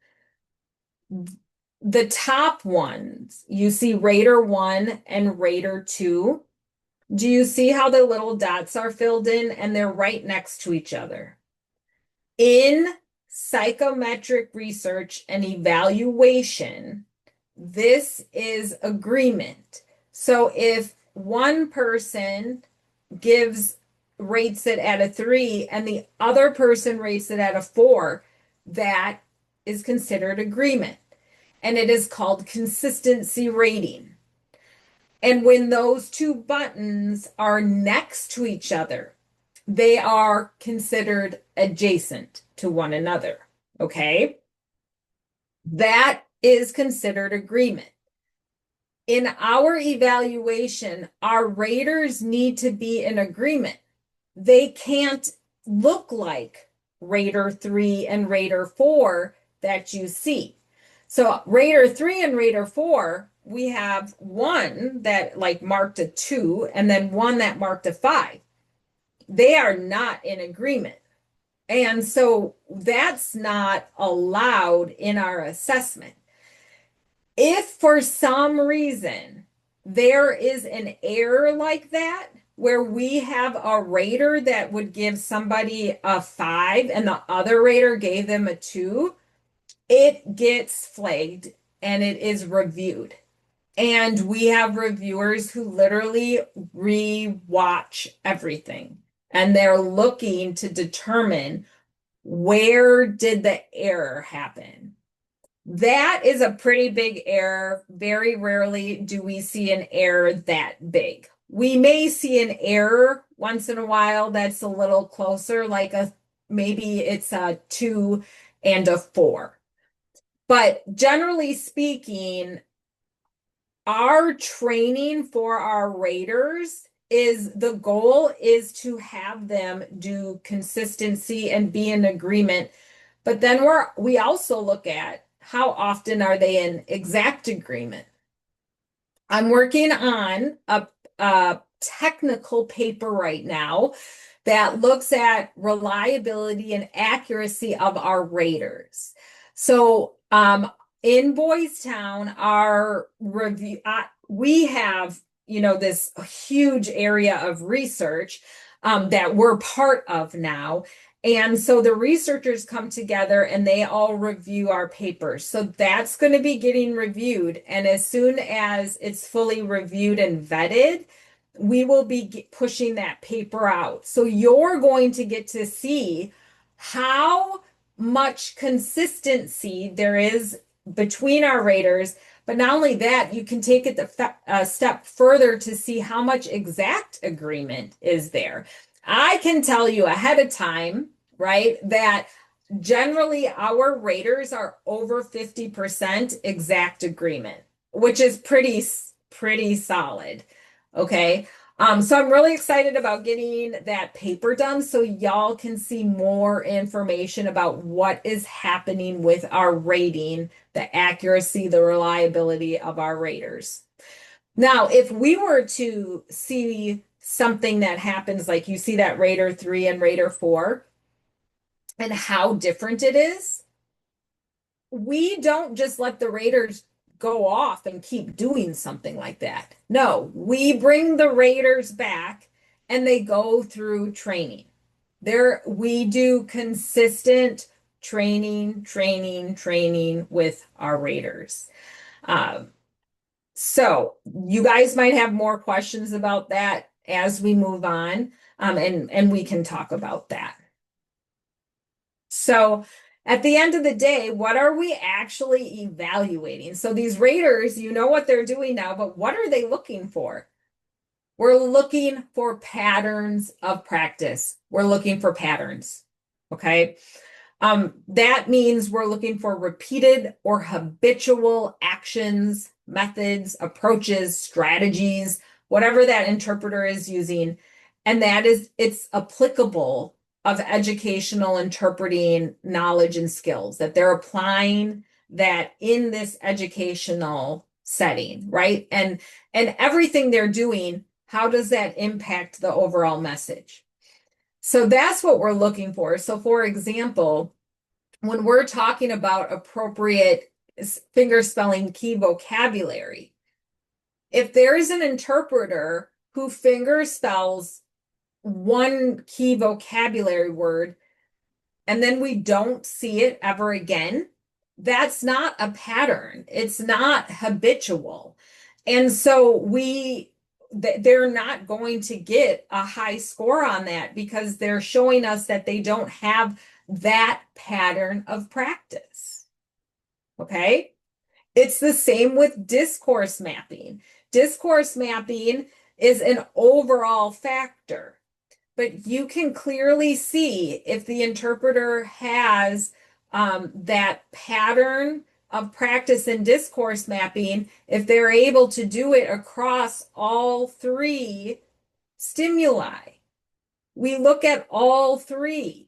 The top ones, you see Rater 1 and Rater 2. Do you see how the little dots are filled in and they're right next to each other? In psychometric research and evaluation, this is agreement. So if one person rates it at a 3 and the other person rates it at a 4, that is considered agreement. And it is called consistency rating. And when those two buttons are next to each other, they are considered adjacent to one another. Okay? That is considered agreement. In our evaluation, our raters need to be in agreement. They can't look like Rater 3 and Rater 4 that you see. So Rater 3 and Rater 4, we have one that like marked a 2 and then one that marked a 5. They are not in agreement. And so that's not allowed in our assessment. If for some reason there is an error like that, where we have a rater that would give somebody a 5 and the other rater gave them a 2, it gets flagged and it is reviewed. And we have reviewers who literally re-watch everything and they're looking to determine where did the error happen. That is a pretty big error. Very rarely do we see an error that big. We may see an error once in a while that's a little closer, like maybe it's a 2 and a 4. But generally speaking, our training for our raters is the goal is to have them do consistency and be in agreement. But then we also look at how often are they in exact agreement. I'm working on a technical paper right now that looks at reliability and accuracy of our raters. So in Boys Town, our review, we have, this huge area of research that we're part of now. And so the researchers come together and they all review our papers. So that's going to be getting reviewed. And as soon as it's fully reviewed and vetted, we will be pushing that paper out. So you're going to get to see how much consistency there is between our raters. But not only that, you can take it a step further to see how much exact agreement is there. I can tell you ahead of time, right, that generally our raters are over 50% exact agreement, which is pretty solid. Okay. So I'm really excited about getting that paper done so y'all can see more information about what is happening with our rating, the accuracy, the reliability of our raters. Now, if we were to see something that happens, like you see that Rater 3 and Rater 4, and how different it is, we don't just let the raters go off and keep doing something like that. No, we bring the raters back and they go through training. We do consistent training with our raters. So you guys might have more questions about that as we move on, and we can talk about that. So at the end of the day, what are we actually evaluating? So these raters, you know what they're doing now, but what are they looking for? We're looking for patterns of practice. We're looking for patterns. Okay. That means we're looking for repeated or habitual actions, methods, approaches, strategies, whatever that interpreter is using. And that is, it's applicable of educational interpreting knowledge and skills, that they're applying that in this educational setting, right? And everything they're doing, how does that impact the overall message? So that's what we're looking for. So for example, when we're talking about appropriate finger spelling key vocabulary, if there is an interpreter who finger spells one key vocabulary word and then we don't see it ever again, that's not a pattern. It's not habitual. And so they're not going to get a high score on that because they're showing us that they don't have that pattern of practice. Okay? It's the same with discourse mapping. Discourse mapping is an overall factor, but you can clearly see if the interpreter has that pattern of practice in discourse mapping, if they're able to do it across all three stimuli. We look at all three.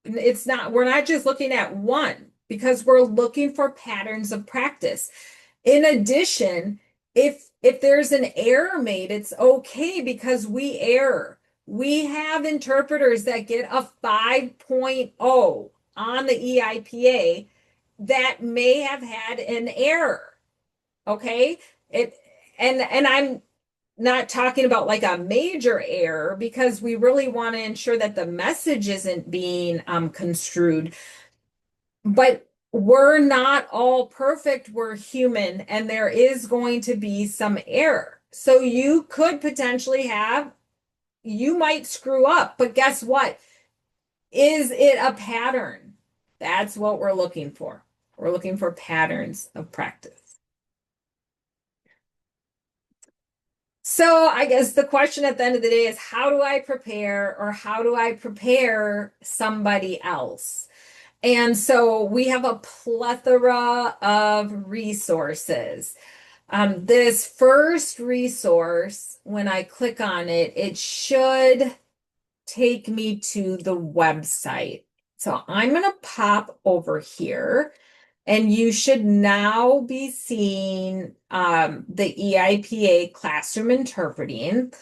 We're not just looking at one because we're looking for patterns of practice. In addition, if there's an error made, it's okay because we err. We have interpreters that get a 5.0 on the EIPA that may have had an error. Okay? It and I'm not talking about like a major error because we really want to ensure that the message isn't being construed. But we're not all perfect. We're human, and there is going to be some error. So you could potentially you might screw up, but guess what? Is it a pattern? That's what we're looking for. We're looking for patterns of practice. So I guess the question at the end of the day is how do I prepare, or how do I prepare somebody else? And so we have a plethora of resources. This first resource, when I click on it, it should take me to the website. So I'm going to pop over here, and you should now be seeing the EIPA classroom interpreting.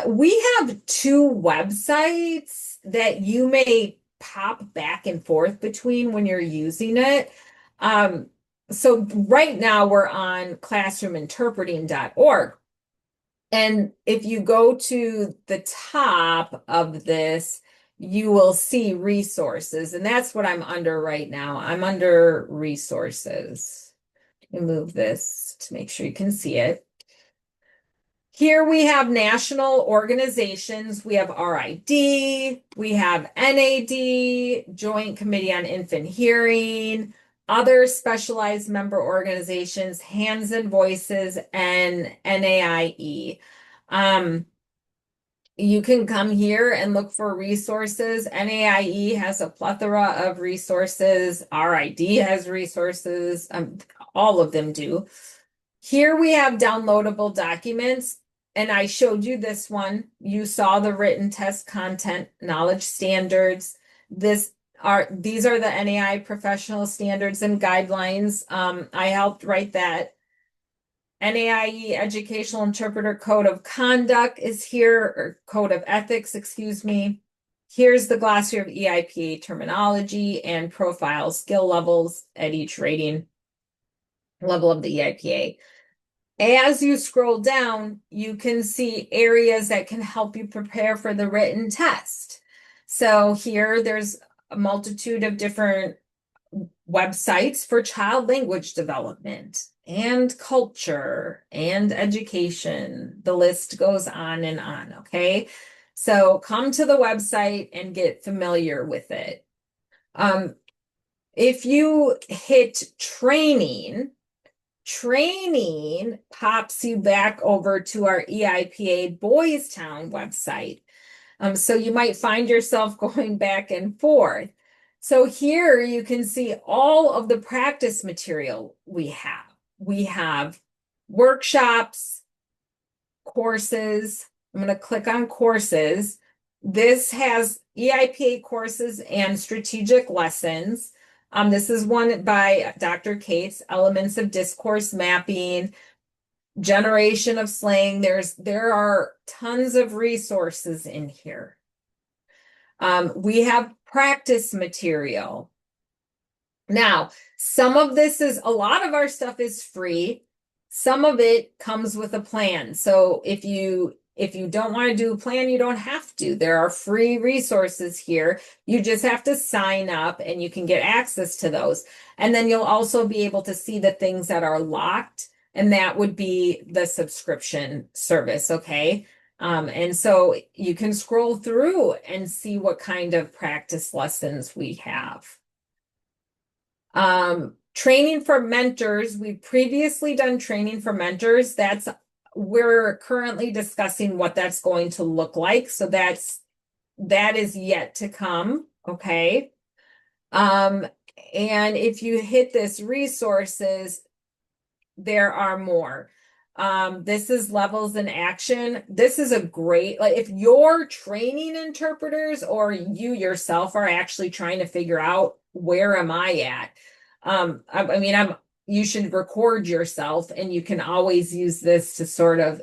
We have two websites that you may pop back and forth between when you're using it. So right now we're on classroominterpreting.org. And if you go to the top of this, you will see resources. And that's what I'm under right now. I'm under resources. Let me move this to make sure you can see it. Here we have national organizations. We have RID, we have NAD, Joint Committee on Infant Hearing, other specialized member organizations, Hands and Voices, and NAIE. You can come here and look for resources. NAIE has a plethora of resources. RID has resources. All of them do. Here we have downloadable documents, and I showed you this one. You saw the written test content knowledge standards. These are the NAI professional standards and guidelines. I helped write that. NAIE Educational Interpreter Code of Conduct is here, or Code of Ethics, excuse me. Here's the glossary of EIPA terminology and profile skill levels at each rating level of the EIPA. As you scroll down, you can see areas that can help you prepare for the written test. So here there's a multitude of different websites for child language development and culture and education. The list goes on and on, okay? So come to the website and get familiar with it. If you hit training pops you back over to our EIPA Boys Town website. So you might find yourself going back and forth. So here you can see all of the practice material we have. We have workshops, courses. I'm going to click on courses. This has EIPA courses and strategic lessons. This is one by Dr. Cates, Elements of Discourse Mapping, Generation of Slang. There are tons of resources in here. We have practice material. Now, a lot of our stuff is free. Some of it comes with a plan. So if you don't want to do a plan, you don't have to. There are free resources here. You just have to sign up and you can get access to those. And then you'll also be able to see the things that are locked, and that would be the subscription service, okay? And so you can scroll through and see what kind of practice lessons we have. Training for mentors, we've previously done training for mentors. We're currently discussing what that's going to look like. So that is yet to come. Okay. Um, and if you hit this resources, there are more. This is levels in action. This is a great, like if you're training interpreters or you yourself are actually trying to figure out where am I at? I mean, you should record yourself and you can always use this to sort of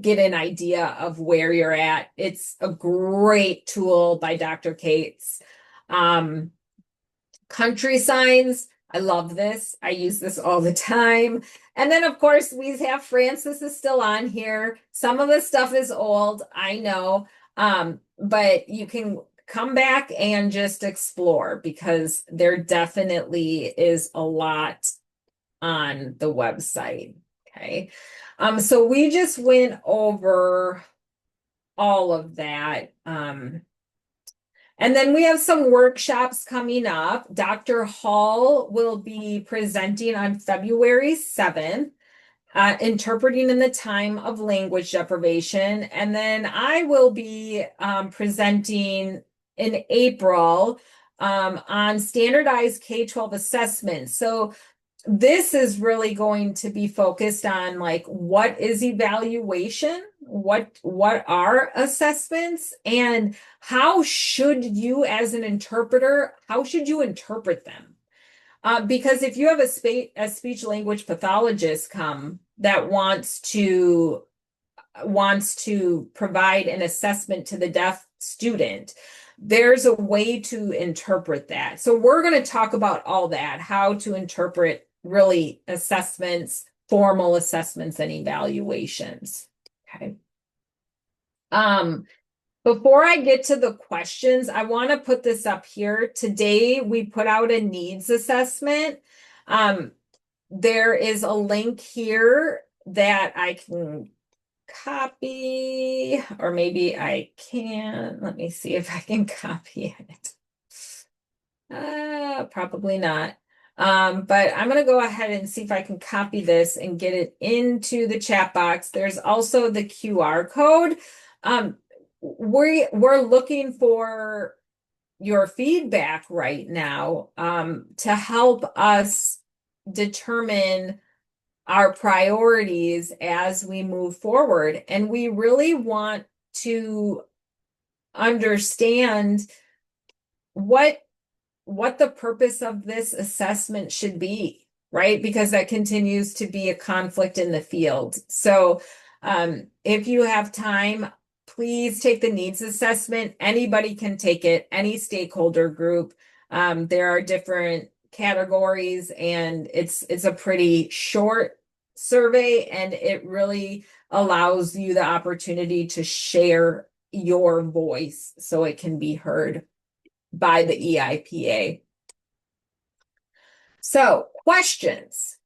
get an idea of where you're at. It's a great tool by Dr. Cates. Um, Country signs. I love this. I use this all the time. And then, of course, we have Francis is still on here. Some of the stuff is old, I know. But you can come back and just explore because there definitely is a lot on the website. Okay. So we just went over all of that. And then we have some workshops coming up. Dr. Hall will be presenting on February 7th, interpreting in the time of language deprivation. And then I will be presenting in April on standardized K-12 assessments. So this is really going to be focused on like what is evaluation, what are assessments, and how should you as an interpreter, how should you interpret them? Because if you have a speech language pathologist come that wants to provide an assessment to the deaf student, there's a way to interpret that. So we're going to talk about all that, how to interpret really assessments, formal assessments and evaluations. Okay. Before I get to the questions, I want to put this up here. Today, we put out a needs assessment. There is a link here that I can copy, or maybe I can. Let me see if I can copy it. Probably not. But I'm going to go ahead and see if I can copy this and get it into the chat box. There's also the QR code. We're looking for your feedback right now to help us determine our priorities as we move forward. And we really want to understand what the purpose of this assessment should be, right? Because that continues to be a conflict in the field. So if you have time, please take the needs assessment. Anybody can take it, any stakeholder group. There are different categories and it's a pretty short survey and it really allows you the opportunity to share your voice so it can be heard by the EIPA. So, questions?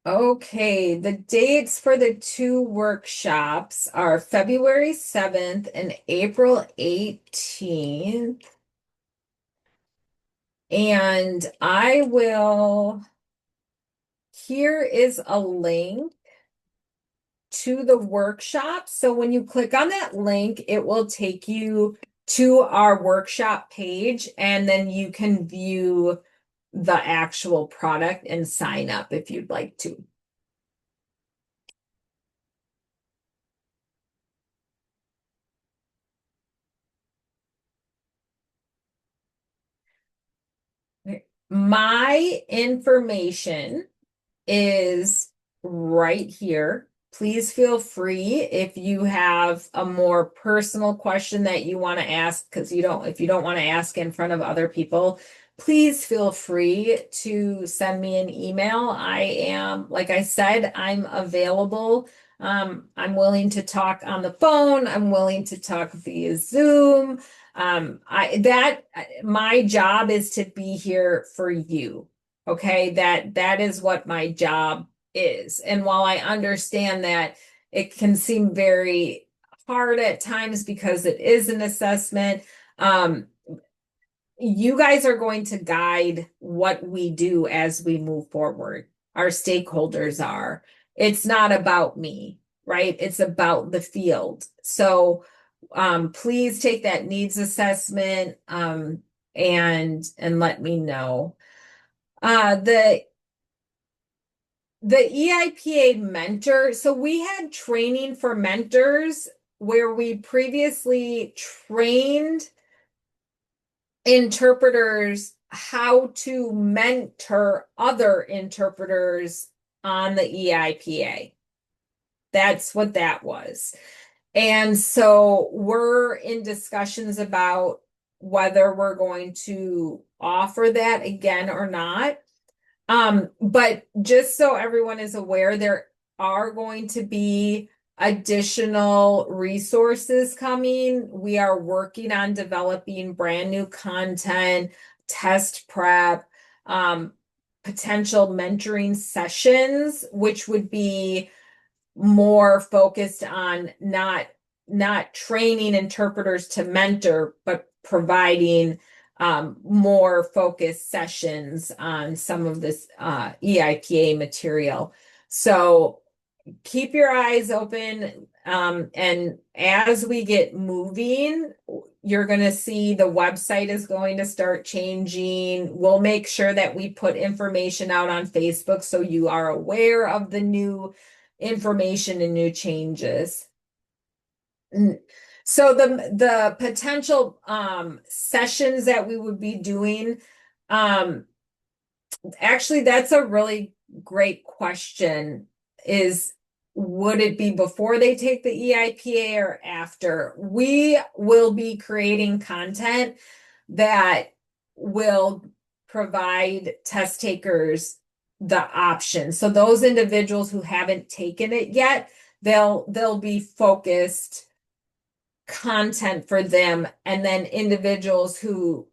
Okay, the dates for the two workshops are February 7th and April 18th. And here is a link to the workshop. So when you click on that link, it will take you to our workshop page, and then you can view the actual product and sign up if you'd like to. My information is right here. please feel free if you have a more personal question that you want to ask, because if you don't want to ask in front of other people, please feel free to send me an email. Like I said, I'm available. I'm willing to talk on the phone. I'm willing to talk via Zoom. My job is to be here for you. Okay, that is what my job is. And while I understand that it can seem very hard at times because it is an assessment, um, you guys are going to guide what we do as we move forward. Our stakeholders are. It's not about me, right? It's about the field. So please take that needs assessment and let me know. Uh, the the EIPA mentor, so we had training for mentors where we previously trained interpreters how to mentor other interpreters on the EIPA. That's what that was. And so we're in discussions about whether we're going to offer that again or not. But just so everyone is aware, there are going to be additional resources coming. We are working on developing brand new content, test prep, potential mentoring sessions, which would be more focused on not training interpreters to mentor, but providing more focused sessions on some of this EIPA material. So keep your eyes open. And as we get moving, you're going to see the website is going to start changing. We'll make sure that we put information out on Facebook so you are aware of the new information and new changes. So the potential sessions that we would be doing, um, actually, that's a really great question. Would it be before they take the EIPA or after? We will be creating content that will provide test takers the option. So those individuals who haven't taken it yet, they'll be focused content for them, and then individuals who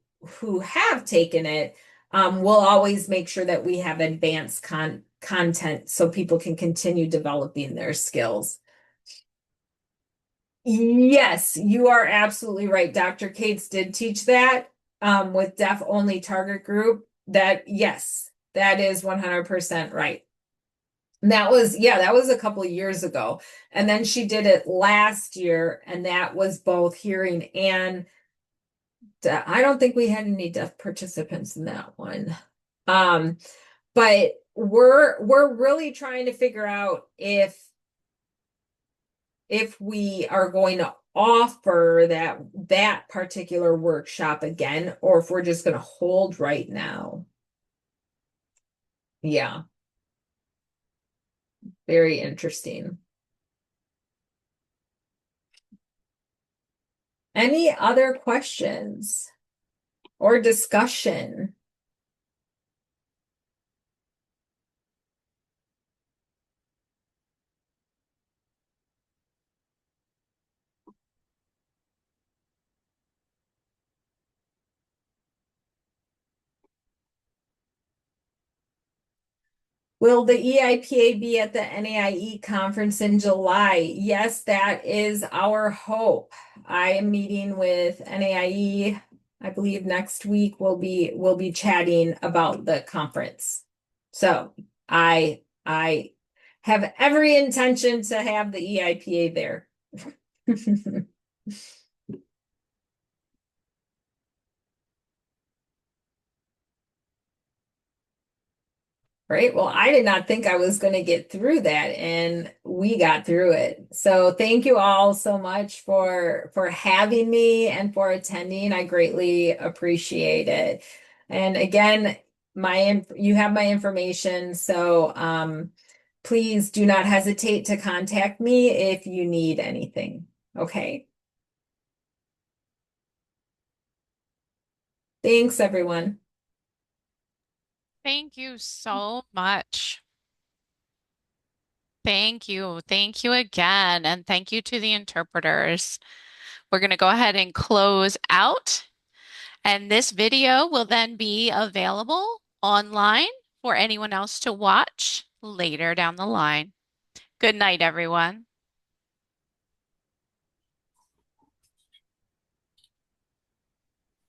have taken it, we'll always make sure that we have advanced content so people can continue developing their skills. Yes, you are absolutely right. Dr. Cates did teach that with deaf only target group. That yes, that is 100% right. That was a couple of years ago. And then she did it last year, and that was both hearing and I don't think we had any deaf participants in that one. Um, but we're really trying to figure out if we are going to offer that particular workshop again, or if we're just going to hold right now. Yeah, very interesting. Any other questions or discussion? Will the EIPA be at the NAIE conference in July? Yes, that is our hope. I am meeting with NAIE, I believe next week we'll be chatting about the conference. So I have every intention to have the EIPA there. Right. Well, I did not think I was going to get through that, and we got through it. So thank you all so much for having me and for attending. I greatly appreciate it. And again, you have my information. So Please do not hesitate to contact me if you need anything. Okay. Thanks, everyone. Thank you so much. Thank you. Thank you again. And thank you to the interpreters. We're going to go ahead and close out. And this video will then be available online for anyone else to watch later down the line. Good night, everyone.